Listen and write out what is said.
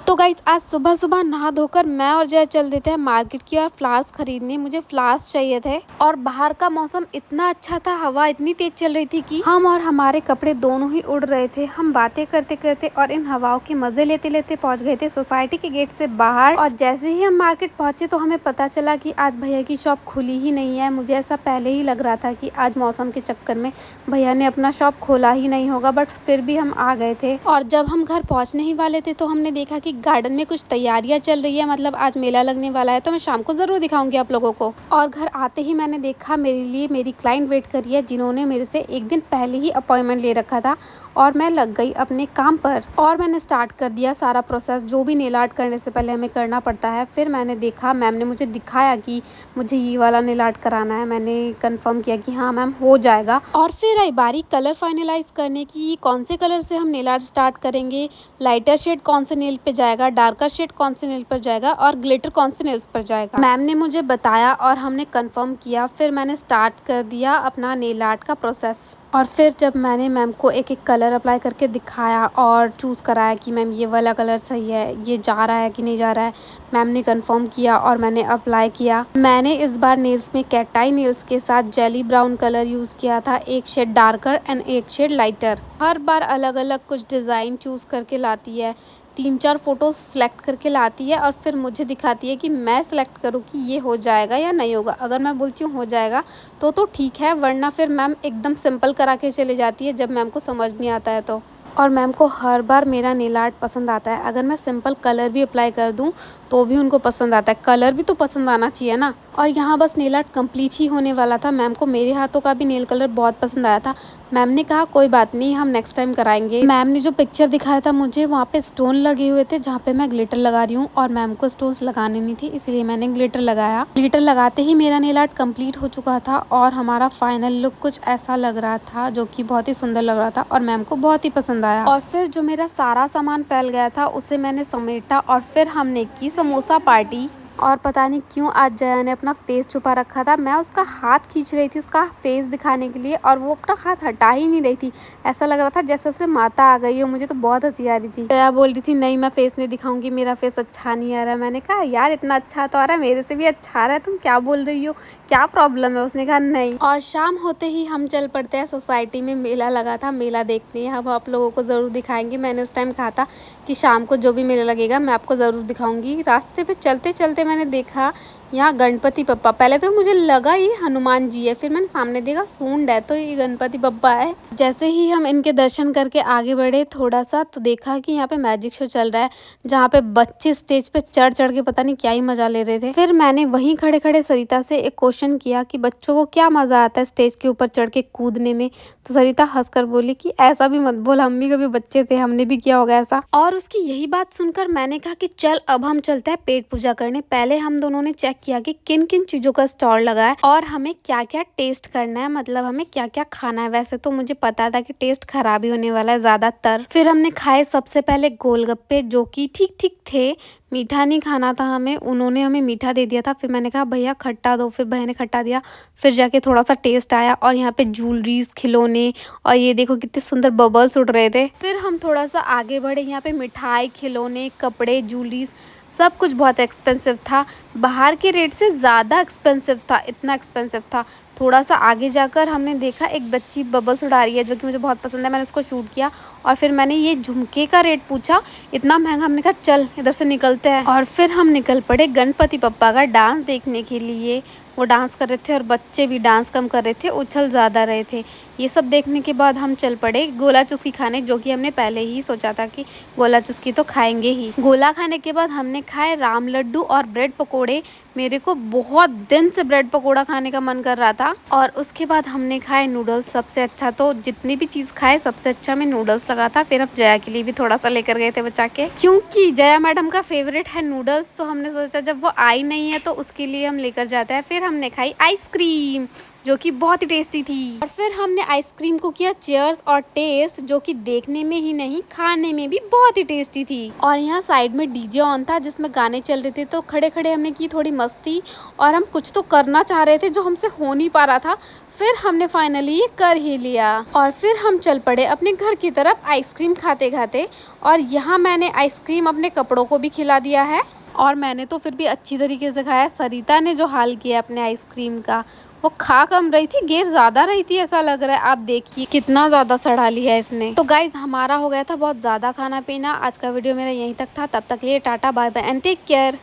तो गाइस आज सुबह सुबह नहा धोकर मैं और जय चल देते हैं मार्केट की और फ्लावर्स खरीदने। मुझे फ्लावर्स चाहिए थे और बाहर का मौसम इतना अच्छा था, हवा इतनी तेज चल रही थी कि हम और हमारे कपड़े दोनों ही उड़ रहे थे। हम बातें करते करते और इन हवाओं के मजे लेते लेते पहुंच गए थे सोसाइटी के गेट से बाहर। और जैसे ही हम मार्केट पहुंचे तो हमें पता चला कि आज भैया की शॉप खुली ही नहीं है। मुझे ऐसा पहले ही लग रहा था कि आज मौसम के चक्कर में भैया ने अपना शॉप खोला ही नहीं होगा, बट फिर भी हम आ गए थे। और जब हम घर पहुंचने ही वाले थे तो हमने देखा कि गार्डन में कुछ तैयारियां चल रही है, मतलब आज मेला लगने वाला है। तो मैं शाम को जरूर दिखाऊंगी आप लोगों को। और घर आते ही मैंने देखा मेरे लिए मेरी क्लाइंट वेट कर रही है, जिन्होंने मेरे से एक दिन पहले ही अपॉइंटमेंट ले रखा था। और मैं लग गई अपने काम पर और मैंने स्टार्ट कर दिया सारा प्रोसेस जो भी नेल आर्ट करने से पहले हमें करना पड़ता है। फिर मैंने देखा, मैम ने मुझे दिखाया कि मुझे ये वाला नेल आर्ट कराना है। मैंने कंफर्म किया कि हाँ मैम हो जाएगा। और फिर आई बारी कलर फाइनलाइज करने की, कौन से कलर से हम नेल आर्ट स्टार्ट करेंगे, लाइटर शेड कौन से नेल पे जाएगा, डार्कर शेड कौन से नेल पर जाएगा और ग्लिटर कौन से नेल्स पर जाएगा। मैम ने मुझे बताया और हमने कंफर्म किया। फिर मैंने स्टार्ट कर दिया अपना नेल आर्ट का प्रोसेस। और फिर जब मैंने मैम को एक एक कलर अप्लाई करके दिखाया और चूज़ कराया कि मैम ये वाला कलर सही है, ये जा रहा है कि नहीं जा रहा है, मैम ने कंफर्म किया और मैंने अप्लाई किया। मैंने इस बार नेल्स में कैट आई नेल्स के साथ जेली ब्राउन कलर यूज़ किया था, एक शेड डार्कर एंड एक शेड लाइटर। हर बार अलग अलग कुछ डिज़ाइन चूज़ करके लाती है, 3-4 फोटोज सेलेक्ट करके लाती है और फिर मुझे दिखाती है कि मैं सेलेक्ट करूँ कि ये हो जाएगा या नहीं होगा। अगर मैं बोलती हूँ हो जाएगा तो ठीक है, वरना फिर मैम एकदम सिंपल करा के चली जाती है जब मैम को समझ नहीं आता है तो। और मैम को हर बार मेरा नेल आर्ट पसंद आता है। अगर मैं सिंपल कलर भी अप्लाई कर दूं तो भी उनको पसंद आता है। कलर भी तो पसंद आना चाहिए ना। और यहाँ बस नेल आर्ट कंप्लीट ही होने वाला था। मैम को मेरे हाथों का भी नेल कलर बहुत पसंद आया था। मैम ने कहा कोई बात नहीं, हम नेक्स्ट टाइम कराएंगे। मैम ने जो पिक्चर दिखाया था मुझे, वहाँ पे स्टोन लगे हुए थे जहाँ पे मैं ग्लिटर लगा रही हूँ और मैम को स्टोन्स लगाने नहीं थे, इसलिए मैंने ग्लिटर लगाया। ग्लिटर लगाते ही मेरा नेल आर्ट कंप्लीट हो चुका था और हमारा फाइनल लुक कुछ ऐसा लग रहा था जो कि बहुत ही सुंदर लग रहा था और मैम को बहुत ही पसंद आया। और फिर जो मेरा सारा सामान फैल गया था उसे मैंने समेटा और फिर हमने की समोसा पार्टी। और पता नहीं क्यों आज जया ने अपना फेस छुपा रखा था। मैं उसका हाथ खींच रही थी उसका फेस दिखाने के लिए और वो अपना हाथ हटा ही नहीं रही थी। ऐसा लग रहा था जैसे उसे माता आ गई हो। मुझे तो बहुत हंसी आ रही थी। जया बोल रही थी नहीं मैं फेस नहीं दिखाऊंगी, मेरा फेस अच्छा नहीं आ रहा है। मैंने कहा यार इतना अच्छा तो आ रहा है, मेरे से भी अच्छा आ रहा है, तुम क्या बोल रही हो, क्या प्रॉब्लम है। उसने कहा नहीं। और शाम होते ही हम चल पड़ते हैं सोसाइटी में, मेला लगा था, मेला देखने हम आप लोगों को ज़रूर दिखाएंगे। मैंने उस टाइम कहा था कि शाम को जो भी मेला लगेगा मैं आपको ज़रूर दिखाऊंगी। रास्ते पे चलते चलते मैंने देखा यहाँ गणपति बप्पा। पहले तो मुझे लगा ये हनुमान जी है, फिर मैंने सामने देखा सूंड है तो ये गणपति बप्पा है। जैसे ही हम इनके दर्शन करके आगे बढ़े थोड़ा सा तो देखा कि यहाँ पे मैजिक शो चल रहा है, जहाँ पे बच्चे स्टेज पे चढ़ चढ़ के पता नहीं क्या ही मजा ले रहे थे। फिर मैंने वहीं खड़े खड़े सरिता से एक क्वेश्चन किया कि बच्चों को क्या मजा आता है स्टेज के ऊपर चढ़ के कूदने में। तो सरिता हंसकर बोली कि ऐसा भी मत बोल, हम भी कभी बच्चे थे, हमने भी किया होगा ऐसा। और उसकी यही बात सुनकर मैंने कहा कि चल अब हम चलते हैं पेट पूजा करने। पहले हम दोनों ने चेक किया कि किन किन चीजों का स्टॉल लगा है और हमें क्या क्या टेस्ट करना है, मतलब हमें क्या क्या खाना है। वैसे तो मुझे पता था कि टेस्ट खराब ही होने वाला है ज्यादातर। फिर हमने खाए सबसे पहले गोलगप्पे, जो कि ठीक ठीक थे, मीठा नहीं खाना था हमें। उन्होंने हमें मीठा दे दिया था। फिर मैंने कहा भैया खट्टा दो, फिर भैया ने खट्टा दिया। फिर जाके थोड़ा सा टेस्ट आया। और यहाँ पे ज्वेलरीज, खिलौने, और ये देखो कितने सुंदर बबल्स उड़ रहे थे। फिर हम थोड़ा सा आगे बढ़े, यहाँ पे मिठाई, खिलौने, कपड़े, ज्वेलरीज, सब कुछ बहुत एक्सपेंसिव था। बाहर के रेट से ज़्यादा एक्सपेंसिव था, इतना एक्सपेंसिव था। थोड़ा सा आगे जाकर हमने देखा एक बच्ची बबल्स उड़ा रही है जो कि मुझे बहुत पसंद है। मैंने उसको शूट किया और फिर मैंने ये झुमके का रेट पूछा, इतना महंगा। हमने कहा चल इधर से निकलते हैं। और फिर हम निकल पड़े गणपति बप्पा का डांस देखने के लिए। वो डांस कर रहे थे और बच्चे भी डांस कम कर रहे थे, उछल ज़्यादा रहे थे। ये सब देखने के बाद हम चल पड़े गोला चुस्की खाने, जो कि हमने पहले ही सोचा था कि गोला चुस्की तो खाएंगे ही। गोला खाने के बाद हमने खाए राम लड्डू और ब्रेड पकोड़े। मेरे को बहुत दिन से ब्रेड पकोड़ा खाने का मन कर रहा था। और उसके बाद हमने खाए नूडल्स। सबसे अच्छा तो जितनी भी चीज़ खाए सबसे अच्छा में नूडल्स लगा था। फिर हम जया के लिए भी थोड़ा सा लेकर गए थे बचा के, क्योंकि जया मैडम का फेवरेट है नूडल्स। तो हमने सोचा जब वो आई नहीं है तो उसके लिए हम लेकर जाते हैं। फिर हमने खाई आइसक्रीम जो कि बहुत ही टेस्टी थी। और फिर हमने आइसक्रीम को किया चीयर्स और टेस्ट, जो कि देखने में ही नहीं खाने में भी बहुत ही टेस्टी थी। और यहाँ साइड में डीजे ऑन था जिसमें गाने चल रहे थे, तो खड़े खड़े हमने की थोड़ी मस्ती और हम कुछ तो करना चाह रहे थे जो हमसे हो नहीं पा रहा था। फिर हमने फाइनली ये कर ही लिया और फिर हम चल पड़े अपने घर की तरफ आइसक्रीम खाते खाते। और यहाँ मैंने आइसक्रीम अपने कपड़ों को भी खिला दिया है और मैंने तो फिर भी अच्छी तरीके से खाया। सरिता ने जो हाल किया अपने आइसक्रीम का, वो खा कम रही थी, गिर ज्यादा रही थी ऐसा लग रहा है। आप देखिए कितना ज्यादा सड़ा लिया है इसने। तो गाइज हमारा हो गया था बहुत ज्यादा खाना पीना। आज का वीडियो मेरा यहीं तक था, तब तक लिए tata bye bye and take care.